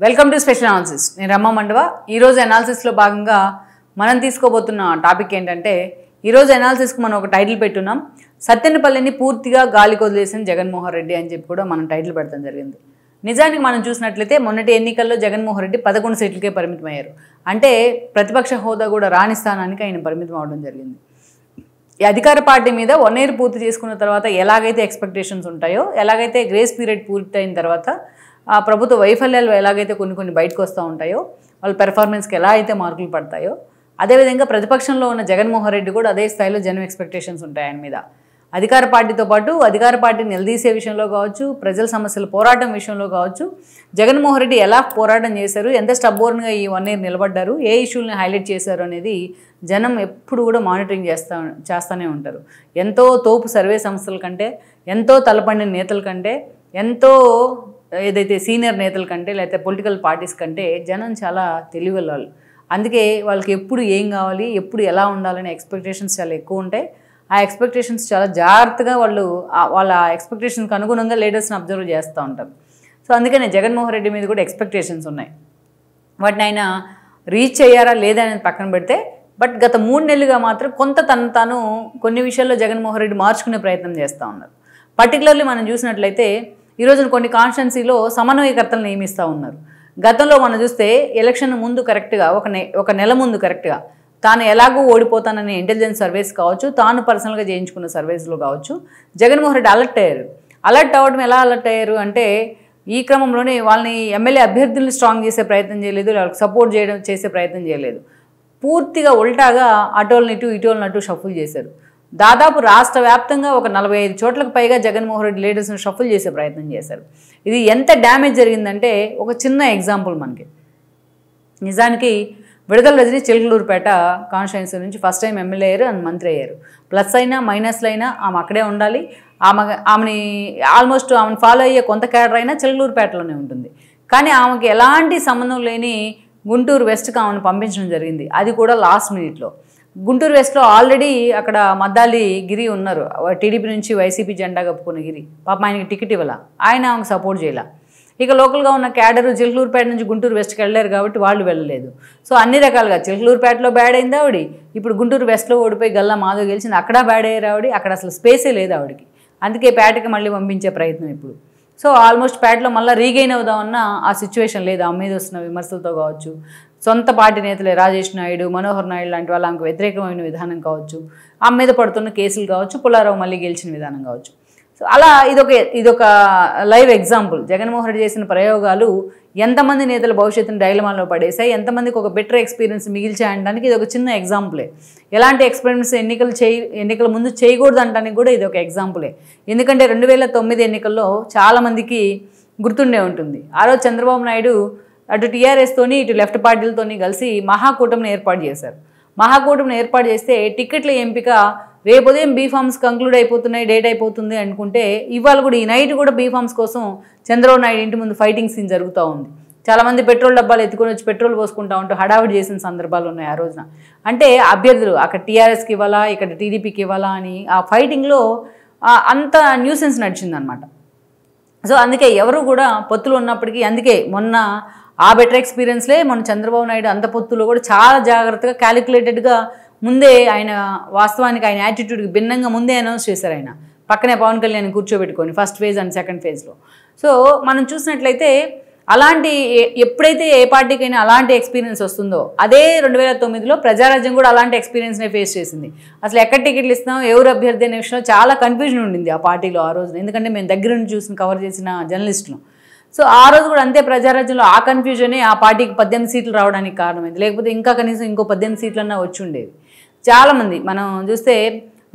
Welcome to special analysis. నేను రమ్మ మండవ. ఈరోజు అనాలిసిస్లో భాగంగా మనం తీసుకోబోతున్న టాపిక్ ఏంటంటే, ఈరోజు అనాలిసిస్కి మనం ఒక టైటిల్ పెట్టున్నాం, సత్తెనపల్లిని పూర్తిగా గాలికి వదిలేసిన జగన్మోహన్ రెడ్డి అని చెప్పి కూడా మనం టైటిల్ పెడతాం జరిగింది. నిజానికి మనం చూసినట్లయితే మొన్నటి ఎన్నికల్లో జగన్మోహన్ రెడ్డి 11 సీట్లకే పరిమితం అయ్యారు. అంటే ప్రతిపక్ష హోదా కూడా రాని స్థానానికి ఆయన పరిమితం అవడం జరిగింది. ఈ అధికార పార్టీ మీద 1 ఇయర్ పూర్తి చేసుకున్న తర్వాత ఎలాగైతే ఎక్స్పెక్టేషన్స్ ఉంటాయో, ఎలాగైతే గ్రేస్ పీరియడ్ పూర్తి అయిన తర్వాత ఆ ప్రభుత్వ వైఫల్యాలు ఎలాగైతే కొన్ని బయటకు వస్తూ ఉంటాయో, వాళ్ళ పెర్ఫార్మెన్స్కి ఎలా అయితే మార్కులు పడతాయో, అదేవిధంగా ప్రతిపక్షంలో ఉన్న జగన్మోహన్ రెడ్డి కూడా అదే స్థాయిలో జనం ఎక్స్పెక్టేషన్స్ ఉంటాయి ఆయన మీద. అధికార పార్టీతో పాటు అధికార పార్టీని నిలదీసే విషయంలో కావచ్చు, ప్రజల సమస్యల పోరాటం విషయంలో కావచ్చు, జగన్మోహన్ రెడ్డి ఎలా పోరాటం చేశారు, ఎంత స్టబ్బోర్న్గా ఈ 1 ఇయర్ నిలబడ్డారు, ఏ ఇష్యూల్ని హైలైట్ చేశారు అనేది జనం ఎప్పుడు కూడా మానిటరింగ్ చేస్తూనే ఉంటారు. ఎంతో తోపు సర్వే సంస్థల కంటే, ఎంతో తలపండిన నేతల కంటే, ఎంతో ఏదైతే సీనియర్ నేతల కంటే, లేకపోతే పొలిటికల్ పార్టీస్ కంటే జనం చాలా తెలివిగలవాళ్ళు. అందుకే వాళ్ళకి ఎప్పుడు ఏం కావాలి, ఎప్పుడు ఎలా ఉండాలనే ఎక్స్పెక్టేషన్స్ చాలా ఎక్కువ ఉంటాయి. ఆ ఎక్స్పెక్టేషన్స్ చాలా జాగ్రత్తగా వాళ్ళ ఎక్స్పెక్టేషన్కి అనుగుణంగా లీడర్స్ని అబ్జర్వ్ చేస్తూ ఉంటారు. సో అందుకనే జగన్మోహన్ రెడ్డి మీద కూడా ఎక్స్పెక్టేషన్స్ ఉన్నాయి. వాటిని ఆయన రీచ్ అయ్యారా లేదా అనేది పక్కన పెడితే, బట్ గత 3 నెలలుగా మాత్రం కొంత తాను కొన్ని విషయాల్లో జగన్మోహన్ రెడ్డి మార్చుకునే ప్రయత్నం చేస్తూ ఉన్నారు. పర్టికులర్లీ మనం చూసినట్లయితే ఈరోజు కొన్ని కాన్స్టిట్యున్సీలో సమన్వయకర్తలు నియమిస్తూ ఉన్నారు. గతంలో మనం చూస్తే ఎలక్షన్ ముందు కరెక్ట్గా ఒక నెల ముందు కరెక్ట్గా తాను ఎలాగో ఓడిపోతాననే ఇంటెలిజెన్స్ సర్వేస్ కావచ్చు, తాను పర్సనల్గా చేయించుకున్న సర్వేస్లో కావచ్చు, జగన్మోహన్ రెడ్డి అలర్ట్ అయ్యారు. అలర్ట్ అవ్వడం ఎలా అలర్ట్ అయ్యారు అంటే, ఈ క్రమంలోనే వాళ్ళని ఎమ్మెల్యే అభ్యర్థుల్ని స్ట్రాంగ్ చేసే ప్రయత్నం చేయలేదు, వాళ్ళకి సపోర్ట్ చేసే ప్రయత్నం చేయలేదు. పూర్తిగా ఉల్టాగా అటోల్ని ఇటోల్ని అటు షఫుల్ చేశారు. దాదాపు రాష్ట్ర వ్యాప్తంగా ఒక 45 చోట్లకు పైగా జగన్మోహన్ రెడ్డి లీడర్స్ని షఫుల్ చేసే ప్రయత్నం చేశారు. ఇది ఎంత డ్యామేజ్ జరిగిందంటే, ఒక చిన్న ఎగ్జాంపుల్ మనకి. నిజానికి విడుదల రజని చిలకలూరుపేట కాన్స్టిట్యున్సీ నుంచి ఫస్ట్ టైం ఎమ్మెల్యే అయ్యారు అండ్ మంత్రి అయ్యారు. ప్లస్ అయినా మైనస్లు అయినా ఆమె అక్కడే ఉండాలి. ఆమెని ఫాలో అయ్యే కొంత క్యాడర్ అయినా చిలకలూరుపేటలోనే ఉంటుంది. కానీ ఆమెకి ఎలాంటి సంబంధం లేని గుంటూరు వెస్ట్కి ఆమెను పంపించడం జరిగింది. అది కూడా లాస్ట్ మినిట్లో. గుంటూరు వెస్ట్లో ఆల్రెడీ అక్కడ మద్దాలి గిరి ఉన్నారు, టీడీపీ నుంచి వైసీపీ జెండా కప్పుకున్న గిరి. పాప ఆయనకి టికెట్ ఇవ్వాల, ఆయన ఆమెకు సపోర్ట్ చేయాల. ఇక లోకల్గా ఉన్న క్యాడరు చిలకలూరుపేట నుంచి గుంటూరు వెస్ట్కి వెళ్ళారు కాబట్టి వాళ్ళు వెళ్ళలేదు. సో అన్ని రకాలుగా చిలకలూరుపేటలో బ్యాడ్ అయింది ఆవిడ, ఇప్పుడు గుంటూరు వెస్ట్లో ఓడిపోయి గల్లా మాధవ్ గెలిచింది, అక్కడ బ్యాడ్ అయ్యారు ఆవిడ. అక్కడ అసలు స్పేసే లేదు ఆవిడకి. అందుకే పేటకి మళ్ళీ పంపించే ప్రయత్నం ఇప్పుడు. సో ఆల్మోస్ట్ పేటలో మళ్ళీ రీగెయిన్ అవుదామన్న ఆ సిచ్యువేషన్ లేదు. ఆమె మీద వస్తున్న విమర్శలతో కావచ్చు, సొంత పార్టీ నేతలే రాజేష్ నాయుడు, మనోహర్ నాయుడు లాంటి వాళ్ళు ఆమెకు వ్యతిరేకమైన విధానం కావచ్చు, ఆమె మీద పడుతున్న కేసులు కావచ్చు, పుల్లారావు మళ్ళీ గెలిచిన విధానం కావచ్చు. సో అలా ఇదొక లైవ్ ఎగ్జాంపుల్. జగన్మోహన్ రెడ్డి చేసిన ప్రయోగాలు ఎంతమంది నేతల భవిష్యత్తును డైలమాలో పడేసాయి, ఎంతమందికి ఒక బెటర్ ఎక్స్పీరియన్స్ మిగిల్చాయనడానికి ఇది ఒక చిన్న ఎగ్జాంపులే. ఎలాంటి ఎక్స్పెరిమెంట్స్ ఎన్నికల ముందు చేయకూడదు అనడానికి కూడా ఇది ఒక ఎగ్జాంపులే. ఎందుకంటే 2009 ఎన్నికల్లో చాలామందికి గుర్తుండే ఉంటుంది. ఆ రోజు చంద్రబాబు నాయుడు అటు టీఆర్ఎస్తోని ఇటు లెఫ్ట్ పార్టీలతోని కలిసి మహాకూటమిని ఏర్పాటు చేశారు. మహాకూటమిని ఏర్పాటు చేస్తే టికెట్ల ఎంపిక రేపు ఉదయం బీఫామ్స్ కంక్లూడ్ అయిపోతున్నాయి, డేట్ అయిపోతుంది అనుకుంటే, ఇవాళ కూడా ఈ నైట్ కూడా బీఫామ్స్ కోసం చంద్రబాబు నాయుడు ఇంటి ముందు ఫైటింగ్ సీన్ జరుగుతూ ఉంది. చాలామంది పెట్రోల్ డబ్బాలు ఎత్తుకొని వచ్చి పెట్రోల్ పోసుకుంటా ఉంటూ హడావిడి చేసిన సందర్భాలు ఉన్నాయి ఆ రోజున. అంటే అభ్యర్థులు అక్కడ టీఆర్ఎస్కి ఇవ్వాలా, ఇక్కడ టీడీపీకి ఇవ్వాలా అని ఆ ఫైటింగ్లో అంత న్యూసెన్స్ నడిచిందనమాట. సో అందుకే ఎవరు కూడా పొత్తులు ఉన్నప్పటికీ, అందుకే మొన్న ఆ బెటర్ ఎక్స్పీరియన్స్లే మొన్న చంద్రబాబు నాయుడు అంత పొత్తులో కూడా చాలా జాగ్రత్తగా క్యాలిక్యులేటెడ్గా ముందే ఆయన వాస్తవానికి ఆయన యాటిట్యూడ్కి భిన్నంగా ముందే అనౌన్స్ చేశారు. ఆయన పక్కనే పవన్ కళ్యాణ్ కూర్చోబెట్టుకొని ఫస్ట్ ఫేజ్ అండ్ సెకండ్ ఫేజ్లో. సో మనం చూసినట్లయితే అలాంటి ఎప్పుడైతే ఏ పార్టీకైనా అలాంటి ఎక్స్పీరియన్స్ వస్తుందో, అదే 2009లో ప్రజారాజ్యం కూడా అలాంటి ఎక్స్పీరియన్స్నే ఫేస్ చేసింది. అసలు ఎక్కడ టికెట్లు ఇస్తున్నాం, ఎవరు అభ్యర్థి అనే విషయంలో చాలా కన్ఫ్యూజన్ ఉండింది ఆ పార్టీలో ఆ రోజున. ఎందుకంటే మేము దగ్గర నుంచి చూసిన కవర్ చేసిన జర్నలిస్టులు. సో ఆ రోజు కూడా అంతే, ప్రజారాజ్యంలో ఆ కన్ఫ్యూజనే ఆ పార్టీకి 18 సీట్లు రావడానికి కారణమైంది. లేకపోతే ఇంకా కనీసం ఇంకో 18 సీట్లన్నా వచ్చి ఉండేవి. చాలామంది మనం చూస్తే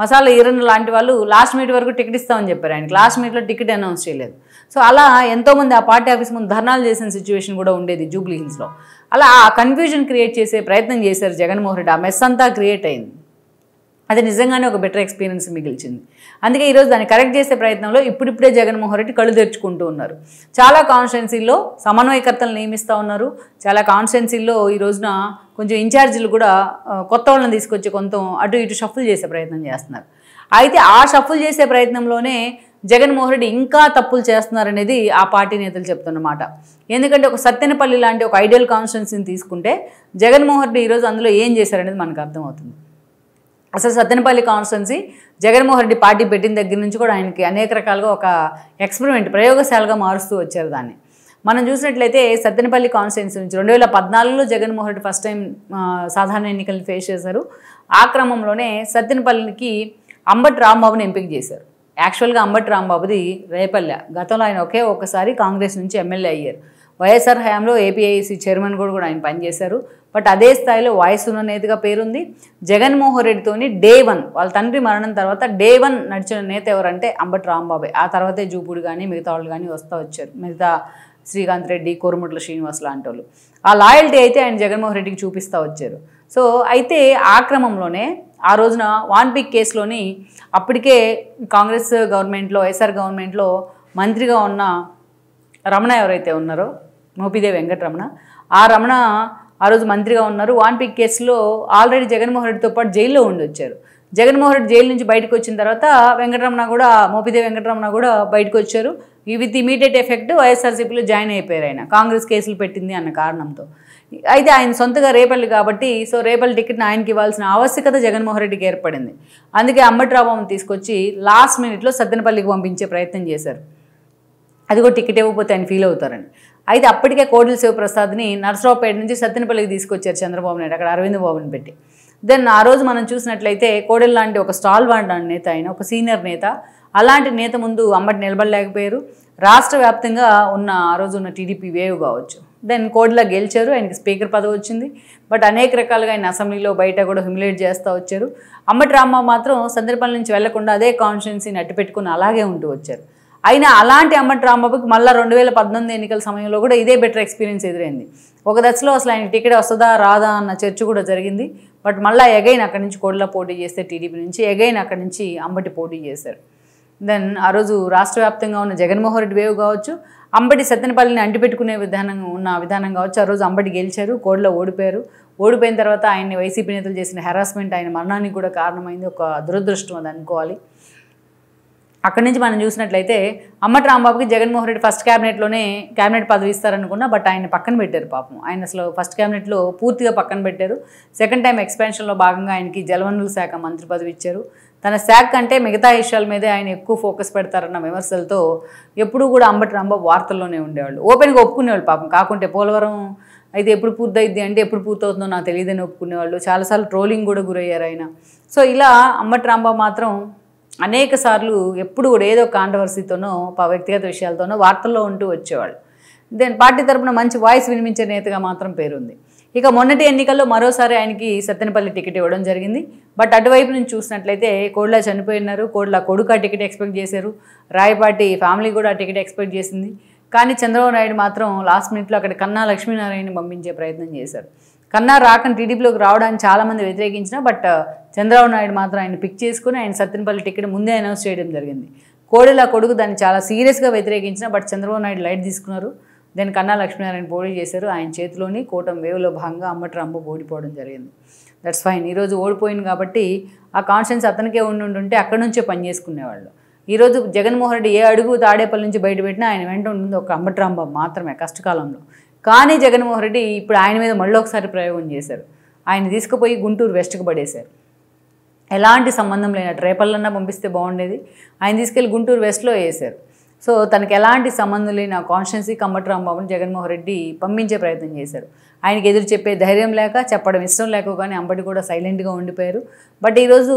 మసాలా ఈరన్ లాంటి వాళ్ళు లాస్ట్ మినిట్ వరకు టికెట్ ఇస్తామని చెప్పారు ఆయనకి. లాస్ట్ మినిట్లో టికెట్ అనౌన్స్ చేయలేదు. సో అలా ఎంతోమంది ఆ పార్టీ ఆఫీస్ ముందు ధర్నాలు చేసిన సిచ్యువేషన్ కూడా ఉండేది జూబ్లీ హిల్స్లో. అలా ఆ కన్ఫ్యూజన్ క్రియేట్ చేసే ప్రయత్నం చేశారు జగన్మోహన్ రెడ్డి. ఆ మెస్ అంతా క్రియేట్ అయింది. అది నిజంగానే ఒక బెటర్ ఎక్స్పీరియన్స్ మిగిల్చింది. అందుకే ఈరోజు దాన్ని కరెక్ట్ చేసే ప్రయత్నంలో ఇప్పుడిప్పుడే జగన్మోహన్ రెడ్డి కళ్ళు తెరుచుకుంటూ ఉన్నారు. చాలా కాన్స్టిట్యున్సీల్లో సమన్వయకర్తలు నియమిస్తూ ఉన్నారు. చాలా కాన్స్టిట్యున్సీల్లో ఈ రోజున కొంచెం ఇన్ఛార్జీలు కూడా కొత్త వాళ్ళని తీసుకొచ్చి కొంత అటు ఇటు షఫుల్ చేసే ప్రయత్నం చేస్తున్నారు. అయితే ఆ షఫుల్ చేసే ప్రయత్నంలోనే జగన్మోహన్ రెడ్డి ఇంకా తప్పులు చేస్తున్నారనేది ఆ పార్టీ నేతలు చెప్తున్నమాట. ఎందుకంటే ఒక సత్తెనపల్లి లాంటి ఒక ఐడియల్ కాన్స్టిట్యున్సీని తీసుకుంటే జగన్మోహన్ రెడ్డి ఈరోజు అందులో ఏం చేశారనేది మనకు అర్థమవుతుంది. అసలు సత్తెనపల్లి కాన్స్టిట్యున్సీ జగన్మోహన్ రెడ్డి పార్టీ పెట్టిన దగ్గర నుంచి కూడా ఆయనకి అనేక రకాలుగా ఒక ఎక్స్పెరిమెంట్ ప్రయోగశాలగా మారుస్తూ వచ్చారు దాన్ని. మనం చూసినట్లయితే సత్తెనపల్లి కాన్స్టిట్యున్సీ నుంచి 2014లో జగన్మోహన్ రెడ్డి ఫస్ట్ టైం సాధారణ ఎన్నికలను ఫేస్ చేశారు. ఆ క్రమంలోనే సత్తెనపల్లికి అంబటి రాంబాబుని ఎంపిక చేశారు. యాక్చువల్గా అంబటి రాంబాబుది రేపల్లె. గతంలో ఆయన ఒక్కసారి కాంగ్రెస్ నుంచి ఎమ్మెల్యే అయ్యారు. వైఎస్ఆర్ హయాంలో ఏపీఐసి చైర్మన్ కూడా ఆయన పనిచేశారు. బట్ అదే స్థాయిలో వాయిస్ ఉన్న నేతగా పేరుంది. జగన్మోహన్ రెడ్డితోని డే 1 వాళ్ళ తండ్రి మరణం తర్వాత డే 1 నడిచిన నేత ఎవరంటే అంబటి రాంబాబే. ఆ తర్వాతే జూపూడి కానీ మిగతా వాళ్ళు కానీ వస్తూ వచ్చారు. మిగతా శ్రీకాంత్ రెడ్డి, కోరుముట్ల శ్రీనివాస్ లాంటి వాళ్ళు. ఆ లాయల్టీ అయితే ఆయన జగన్మోహన్ రెడ్డికి చూపిస్తూ వచ్చారు. సో అయితే ఆ క్రమంలోనే ఆ రోజున వాన్పిక్ కేసులోని అప్పటికే కాంగ్రెస్ గవర్నమెంట్లో వైఎస్ఆర్ గవర్నమెంట్లో మంత్రిగా ఉన్న రమణ ఎవరైతే ఉన్నారో మోపిదేవి వెంకటరమణ, ఆ రమణ ఆ రోజు మంత్రిగా ఉన్నారు. వాన్పిక్ కేసులో ఆల్రెడీ జగన్మోహన్ రెడ్డితో పాటు జైల్లో ఉండి వచ్చారు. జగన్మోహన్ రెడ్డి జైలు నుంచి బయటకు వచ్చిన తర్వాత వెంకటరమణ కూడా మోపిదేవి వెంకటరమణ కూడా బయటకు వచ్చారు. విత్ ఇమీడియట్ ఎఫెక్ట్ వైఎస్ఆర్సీపీలో జాయిన్ అయిపోయారు ఆయన, కాంగ్రెస్ కేసులు పెట్టింది అన్న కారణంతో. అయితే ఆయన సొంతగా రేపల్లి కాబట్టి సో రేపల్లి టికెట్ని ఆయనకి ఇవ్వాల్సిన ఆవశ్యకత జగన్మోహన్ రెడ్డికి ఏర్పడింది. అందుకే అంబటి రాంబాబుని తీసుకొచ్చి లాస్ట్ మినిట్లో సత్తెనపల్లికి పంపించే ప్రయత్నం చేశారు. అది కూడా టికెట్ ఇవ్వకపోతే ఆయన ఫీల్ అవుతారని. అయితే అప్పటికే కోడెల శివప్రసాద్ని నర్సరావుపేట నుంచి సత్తెనపల్లికి తీసుకొచ్చారు చంద్రబాబు నాయుడు, అక్కడ అరవింద్ బాబుని పెట్టి. దెన్ ఆ రోజు మనం చూసినట్లయితే కోడెల లాంటి ఒక స్టాల్ వాడిన నేత, ఆయన ఒక సీనియర్ నేత, అలాంటి నేత ముందు అంబటి నిలబడలేకపోయారు. రాష్ట్ర వ్యాప్తంగా ఉన్న ఆ రోజు ఉన్న టీడీపీ వేవ్ కావచ్చు. దెన్ కోడెల గెలిచారు, ఆయనకి స్పీకర్ పదవి వచ్చింది. బట్ అనేక రకాలుగా ఆయన అసెంబ్లీలో బయట కూడా హ్యూమిలేట్ చేస్తూ వచ్చారు. అంబటి రాంబాబు మాత్రం సత్తెనపల్లి నుంచి వెళ్లకుండా అదే కాన్స్టిట్యున్సీని అట్టు పెట్టుకుని అలాగే ఉంటూ వచ్చారు. అయినా అలాంటి అంబటి రాంబాబుకి మళ్ళీ 2019 ఎన్నికల సమయంలో కూడా ఇదే బెటర్ ఎక్స్పీరియన్స్ ఎదురైంది. ఒక దశలో అసలు ఆయన టికెట్ వస్తుందా రాదా అన్న చర్చ కూడా జరిగింది. బట్ మళ్ళీ ఎగైన్ అక్కడి నుంచి కోడెల పోటీ చేస్తే టీడీపీ నుంచి ఎగైన్ అక్కడి నుంచి అంబటి పోటీ చేశారు. దెన్ ఆ రోజు రాష్ట్ర వ్యాప్తంగా ఉన్న జగన్మోహన్ రెడ్డి వేవ్ కావచ్చు, అంబటి సత్తెనపల్లిని అంటిపెట్టుకునే విధానం కావచ్చు. ఆ రోజు అంబటి గెలిచారు, కోడెల ఓడిపోయారు. ఓడిపోయిన తర్వాత ఆయన్ని వైసీపీ నేతలు చేసిన హెరాస్మెంట్ ఆయన మరణానికి కూడా కారణమైంది. ఒక దురదృష్టం అది అనుకోవాలి. అక్కడి నుంచి మనం చూసినట్లయితే అంబటి రాంబాబుకి జగన్మోహన్ రెడ్డి ఫస్ట్ క్యాబినెట్ పదవి ఇస్తారనుకున్నా, బట్ ఆయన పక్కన పెట్టారు. పాపం ఆయన అసలు ఫస్ట్ క్యాబినెట్లో పూర్తిగా పక్కన పెట్టారు. సెకండ్ టైం ఎక్స్పాన్షన్లో భాగంగా ఆయనకి జలవనరుల శాఖ మంత్రి పదవి ఇచ్చారు. తన శాఖ కంటే మిగతా విషయాల మీదే ఆయన ఎక్కువ ఫోకస్ పెడతారన్న విమర్శలతో ఎప్పుడూ కూడా అంబటి రాంబాబు వార్తల్లోనే ఉండేవాళ్ళు. ఓపెన్గా ఒప్పుకునేవాళ్ళు పాపం. కాకుంటే పోలవరం అయితే ఎప్పుడు పూర్తయిద్ది అంటే ఎప్పుడు పూర్తవుతుందో నాకు తెలియదని ఒప్పుకునేవాళ్ళు. చాలాసార్లు ట్రోలింగ్ కూడా గురయ్యారు ఆయన. సో ఇలా అంబటి రాంబాబు మాత్రం అనేక సార్లు ఎప్పుడు కూడా ఏదో కాంట్రవర్సీతోనో వ్యక్తిగత విషయాలతోనో వార్తల్లో ఉంటూ వచ్చేవాళ్ళు. దెన్ పార్టీ తరపున మంచి వాయిస్ వినిపించే నేతగా మాత్రం పేరుంది. ఇక మొన్నటి ఎన్నికల్లో మరోసారి ఆయనకి సత్తెనపల్లి టికెట్ ఇవ్వడం జరిగింది. బట్ అటువైపు నుంచి చూసినట్లయితే కోడెల చనిపోయినారు, కోడెల కొడుకు ఆ టికెట్ ఎక్స్పెక్ట్ చేశారు, రాయపాటి ఫ్యామిలీ కూడా ఆ టికెట్ ఎక్స్పెక్ట్ చేసింది. కానీ చంద్రబాబు నాయుడు మాత్రం లాస్ట్ మినిట్లో అక్కడ కన్నా లక్ష్మీనారాయణని పంపించే ప్రయత్నం చేశారు. కన్నా రాకని టీడీపీలోకి రావడానికి చాలామంది వ్యతిరేకించిన, బట్ చంద్రబాబు నాయుడు మాత్రం ఆయన పిక్ చేసుకుని ఆయన సత్తెనపల్లి టికెట్ ముందే అనౌన్స్ చేయడం జరిగింది. కోడెల కొడుకు దాన్ని చాలా సీరియస్గా వ్యతిరేకించిన, బట్ చంద్రబాబు నాయుడు లైట్ తీసుకున్నారు. దెన్ కన్నా లక్ష్మీనారాయణ పోటీ చేశారు. ఆయన చేతిలోని కూటమి వేవ్లో భాగంగా అంబటి రాంబాబు ఓడిపోవడం జరిగింది. That's fine. ఈరోజు ఓడిపోయింది కాబట్టి ఆ కాన్ఫిడెన్స్ అతనికే ఉంటే అక్కడి నుంచే పని చేసుకునేవాళ్ళు. ఈరోజు జగన్మోహన్ రెడ్డి ఏ అడుగు తాడేపల్లి నుంచి బయటపెట్టినా ఆయన వెంట ఉంటుంది ఒక అంబటి రాంబాబు మాత్రమే కష్టకాలంలో. కానీ జగన్మోహన్ రెడ్డి ఇప్పుడు ఆయన మీద మళ్ళీ ఒకసారి ప్రయోగం చేశారు. ఆయన తీసుకుపోయి గుంటూరు వెస్ట్కి పడేశారు. ఎలాంటి సంబంధం లేనట్టు రేపల్లన్నా పంపిస్తే బాగుండేది, ఆయన తీసుకెళ్ళి గుంటూరు వెస్ట్లో వేశారు. సో తనకి ఎలాంటి సంబంధం లేని ఆ కాన్స్టిట్యున్సీకి అంబటి రాంబాబుని జగన్మోహన్ రెడ్డి పంపించే ప్రయత్నం చేశారు. ఆయనకి ఎదురు చెప్పే ధైర్యం లేక, చెప్పడం ఇష్టం లేక కానీ అంబటి కూడా సైలెంట్గా ఉండిపోయారు. బట్ ఈరోజు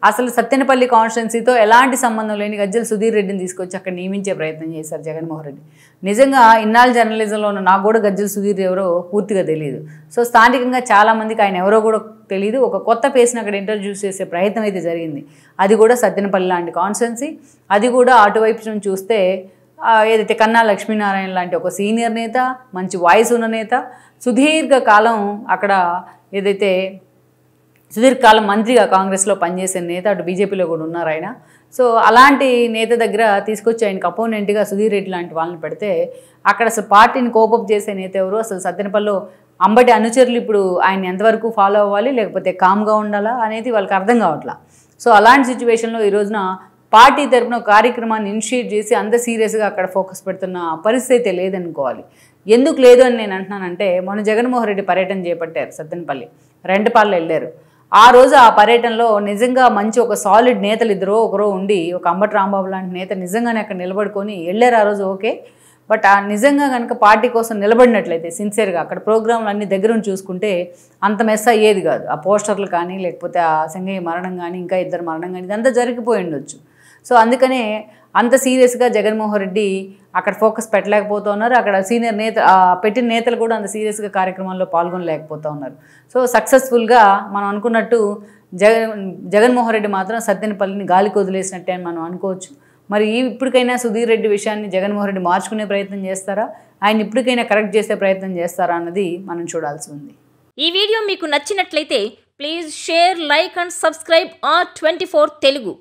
అసలు సత్తెనపల్లి కాన్స్టిట్యున్సీతో ఎలాంటి సంబంధం లేని గజ్జల సుధీర్ రెడ్డిని తీసుకొచ్చి అక్కడ నియమించే ప్రయత్నం చేశారు జగన్మోహన్ రెడ్డి. నిజంగా ఇన్నాళ్ళు జర్నలిజంలో ఉన్న నాకు కూడా గజ్జల సుధీర్ ఎవరో పూర్తిగా తెలియదు. సో స్థానికంగా చాలామందికి ఆయన ఎవరో కూడా తెలియదు. ఒక కొత్త ఫేస్ని అక్కడ ఇంట్రడ్యూస్ చేసే ప్రయత్నం అయితే జరిగింది. అది కూడా సత్తెనపల్లి లాంటి కాన్స్టిట్యున్సీ, అది కూడా అటువైపు నుంచి చూస్తే ఏదైతే కన్నా లక్ష్మీనారాయణ లాంటి ఒక సీనియర్ నేత, మంచి వాయిస్ ఉన్న నేత, సుదీర్ఘకాలం అక్కడ ఏదైతే సుదీర్ఘకాలం మంత్రిగా కాంగ్రెస్లో పనిచేసే నేత, అటు బీజేపీలో కూడా ఉన్నారు ఆయన. సో అలాంటి నేత దగ్గర తీసుకొచ్చి ఆయనకు అపోనెంట్గా సుధీర్ రెడ్డి లాంటి వాళ్ళని పెడితే అక్కడ అసలు పార్టీని కోపప్ చేసే నేత ఎవరు, అసలు సత్తెనపల్లిలో అంబటి అనుచరులు ఇప్పుడు ఆయన ఎంతవరకు ఫాలో అవ్వాలి, లేకపోతే కామ్గా ఉండాలా అనేది వాళ్ళకి అర్థం కావట్లా. సో అలాంటి సిచ్యువేషన్లో ఈ రోజున పార్టీ తరపున కార్యక్రమాన్ని ఇనిషియేట్ చేసి అంత సీరియస్గా అక్కడ ఫోకస్ పెడుతున్న పరిస్థితి లేదనుకోవాలి. ఎందుకు లేదు అని నేను అంటున్నానంటే, మొన్న జగన్మోహన్ రెడ్డి పర్యటన చేపట్టారు సత్తెనపల్లి, రెంటపాళ్ళు వెళ్ళారు. ఆ రోజు ఆ పర్యటనలో నిజంగా మంచి ఒక సాలిడ్ నేతలు ఇద్దరో ఒకరో ఉండి, ఒక అంబటి రాంబాబు లాంటి నేత నిజంగానే అక్కడ నిలబడుకొని వెళ్ళారు ఆ రోజు, ఓకే. బట్ ఆ నిజంగా కనుక పార్టీ కోసం నిలబడినట్లయితే సిన్సియర్గా అక్కడ ప్రోగ్రాంలు అన్ని దగ్గర చూసుకుంటే అంత మెస్ అయ్యేది కాదు. ఆ పోస్టర్లు కానీ, లేకపోతే ఆ సింగయ్య మరణం కానీ, ఇంకా ఇద్దరు మరణం కానీ, ఇదంతా జరిగిపోయి ఉండొచ్చు. సో అందుకనే అంత సీరియస్గా జగన్మోహన్ రెడ్డి అక్కడ ఫోకస్ పెట్టలేకపోతూ ఉన్నారు. అక్కడ సీనియర్ నేత పెట్టిన నేతలు కూడా అంత సీరియస్గా కార్యక్రమాల్లో పాల్గొనలేకపోతూ ఉన్నారు. సో సక్సెస్ఫుల్గా మనం అనుకున్నట్టు జగన్మోహన్ రెడ్డి మాత్రం సత్తెనపల్లిని గాలికి వదిలేసినట్టే అని మనం అనుకోవచ్చు. మరి ఇప్పటికైనా సుధీర్ రెడ్డి విషయాన్ని జగన్మోహన్ రెడ్డి మార్చుకునే ప్రయత్నం చేస్తారా, ఆయన ఇప్పటికైనా కరెక్ట్ చేసే ప్రయత్నం చేస్తారా అన్నది మనం చూడాల్సి ఉంది. ఈ వీడియో మీకు నచ్చినట్లయితే please share, like and subscribe R24 Telugu.